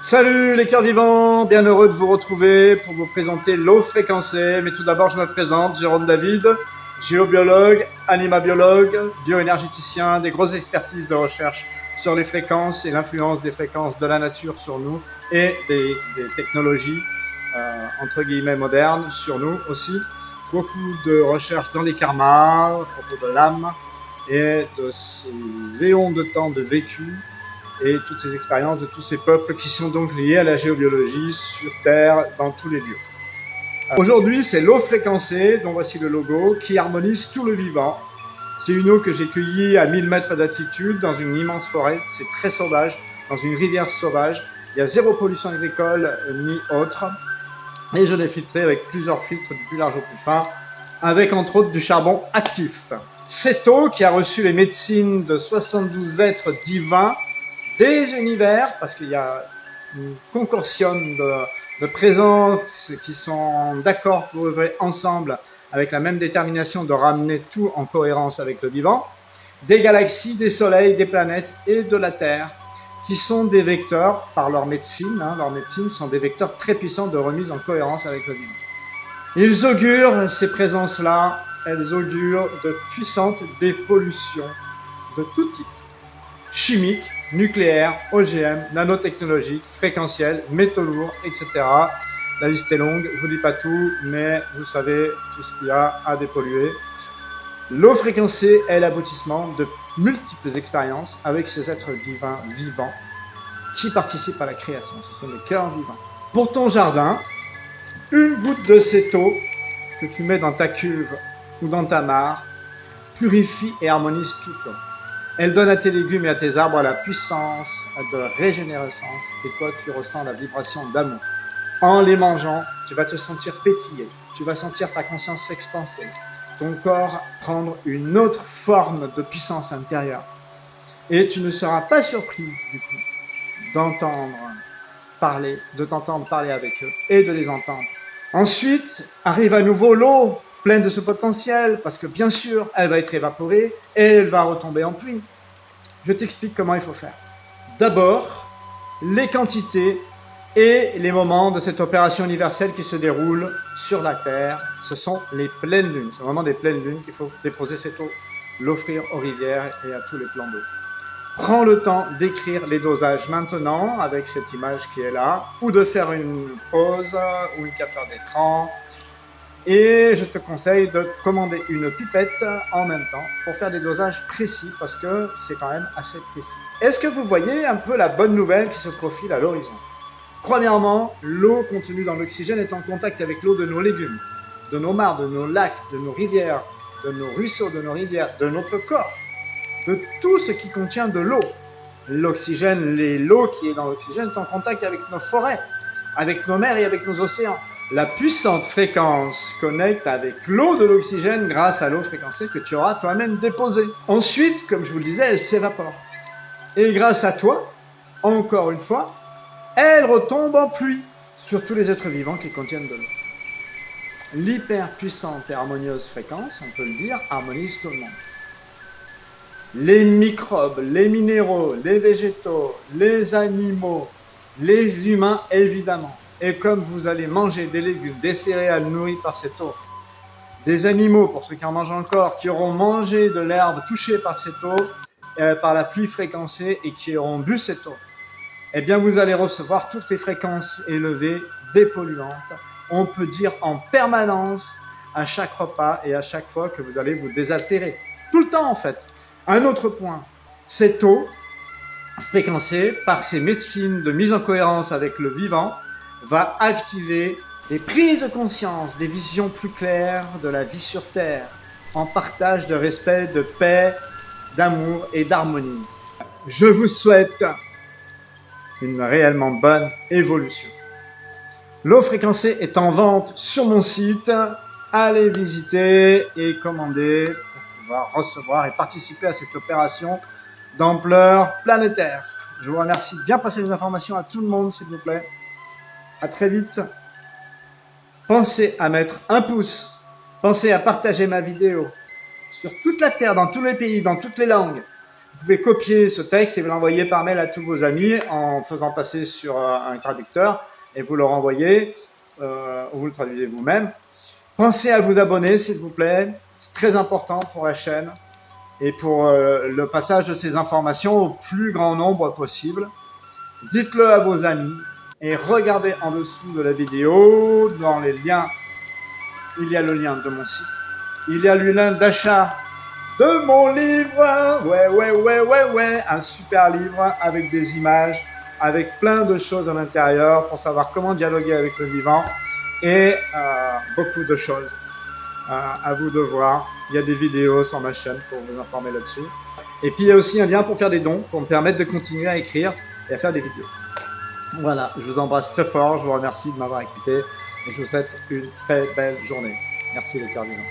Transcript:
Salut les cœurs vivants, bien heureux de vous retrouver pour vous présenter l'eau fréquencée. Mais tout d'abord, je me présente, Jérôme David, géobiologue, animabiologue, bioénergéticien, des grosses expertises de recherche sur les fréquences et l'influence des fréquences de la nature sur nous et des technologies, entre guillemets, modernes sur nous aussi. Beaucoup de recherches dans les karmas, à propos de l'âme et de ces éons de temps de vécu et toutes ces expériences de tous ces peuples qui sont donc liés à la géobiologie sur Terre, dans tous les lieux. Aujourd'hui, c'est l'eau fréquencée, dont voici le logo, qui harmonise tout le vivant. C'est une eau que j'ai cueillie à 1000 mètres d'altitude dans une immense forêt, c'est très sauvage, dans une rivière sauvage. Il y a zéro pollution agricole ni autre. Et je l'ai filtrée avec plusieurs filtres du plus large au plus fin, avec entre autres du charbon actif. Cette eau qui a reçu les médecines de 72 êtres divins, des univers, parce qu'il y a une consortium de présences qui sont d'accord pour œuvrer ensemble avec la même détermination de ramener tout en cohérence avec le vivant, des galaxies, des soleils, des planètes et de la Terre, qui sont des vecteurs par leur médecine. Leurs médecines sont des vecteurs très puissants de remise en cohérence avec le vivant. Ils augurent, ces présences-là, elles augurent de puissantes dépollutions de tout type. Chimiques, nucléaires, OGM, nanotechnologiques, fréquentiels, métaux lourds, etc. La liste est longue, je ne vous dis pas tout, mais vous savez tout ce qu'il y a à dépolluer. L'eau fréquencée est l'aboutissement de multiples expériences avec ces êtres divins vivants qui participent à la création. Ce sont des cœurs vivants. Pour ton jardin, une goutte de cette eau que tu mets dans ta cuve ou dans ta mare purifie et harmonise toute l'eau. Elle donne à tes légumes et à tes arbres la puissance de régénérescence et toi tu ressens la vibration d'amour. En les mangeant, tu vas te sentir pétiller, tu vas sentir ta conscience s'expanser, ton corps prendre une autre forme de puissance intérieure. Et tu ne seras pas surpris du coup d'entendre parler avec eux et de les entendre. Ensuite, arrive à nouveau l'eau, pleine de ce potentiel, parce que bien sûr, elle va être évaporée et elle va retomber en pluie. Je t'explique comment il faut faire. D'abord, les quantités et les moments de cette opération universelle qui se déroule sur la Terre, ce sont les pleines lunes. C'est vraiment des pleines lunes qu'il faut déposer cette eau, l'offrir aux rivières et à tous les plans d'eau. Prends le temps d'écrire les dosages maintenant avec cette image qui est là, ou de faire une pause ou une capture d'écran. Et je te conseille de commander une pipette en même temps pour faire des dosages précis parce que c'est quand même assez précis. Est-ce que vous voyez un peu la bonne nouvelle qui se profile à l'horizon? Premièrement, l'eau contenue dans l'oxygène est en contact avec l'eau de nos légumes, de nos mares, de nos lacs, de nos rivières, de nos ruisseaux, de nos rivières, de notre corps, de tout ce qui contient de l'eau. L'oxygène, l'eau qui est dans l'oxygène est en contact avec nos forêts, avec nos mers et avec nos océans. La puissante fréquence connecte avec l'eau de l'oxygène grâce à l'eau fréquencée que tu auras toi-même déposée. Ensuite, comme je vous le disais, elle s'évapore. Et grâce à toi, encore une fois, elle retombe en pluie sur tous les êtres vivants qui contiennent de l'eau. L'hyper puissante et harmonieuse fréquence, on peut le dire, harmonise tout le monde. Les microbes, les minéraux, les végétaux, les animaux, les humains évidemment. Et comme vous allez manger des légumes, des céréales nourries par cette eau, des animaux, pour ceux qui en mangent encore, qui auront mangé de l'herbe touchée par cette eau, par la pluie fréquencée et qui auront bu cette eau, eh bien vous allez recevoir toutes les fréquences élevées, dépolluantes, on peut dire en permanence, à chaque repas et à chaque fois que vous allez vous désaltérer. Tout le temps en fait. Un autre point, cette eau, fréquencée par ces médecines de mise en cohérence avec le vivant, va activer des prises de conscience, des visions plus claires de la vie sur Terre, en partage de respect, de paix, d'amour et d'harmonie. Je vous souhaite une réellement bonne évolution. L'eau fréquencée est en vente sur mon site. Allez visiter et commander pour pouvoir recevoir et participer à cette opération d'ampleur planétaire. Je vous remercie de bien passer les informations à tout le monde, s'il vous plaît. À très vite. Pensez à mettre un pouce. Pensez à partager ma vidéo sur toute la Terre, dans tous les pays, dans toutes les langues. Vous pouvez copier ce texte et vous l'envoyer par mail à tous vos amis en faisant passer sur un traducteur et vous le renvoyez, ou vous le traduisez vous-même. Pensez à vous abonner, s'il vous plaît. C'est très important pour la chaîne et pour le passage de ces informations au plus grand nombre possible. Dites-le à vos amis et regardez en dessous de la vidéo, dans les liens, il y a le lien de mon site. Il y a le lien d'achat de mon livre. Ouais. Un super livre avec des images, avec plein de choses à l'intérieur pour savoir comment dialoguer avec le vivant et beaucoup de choses à vous de voir. Il y a des vidéos sur ma chaîne pour vous informer là-dessus. Et puis il y a aussi un lien pour faire des dons, pour me permettre de continuer à écrire et à faire des vidéos. Voilà, je vous embrasse très fort, je vous remercie de m'avoir écouté et je vous souhaite une très belle journée. Merci les cœurs vivants.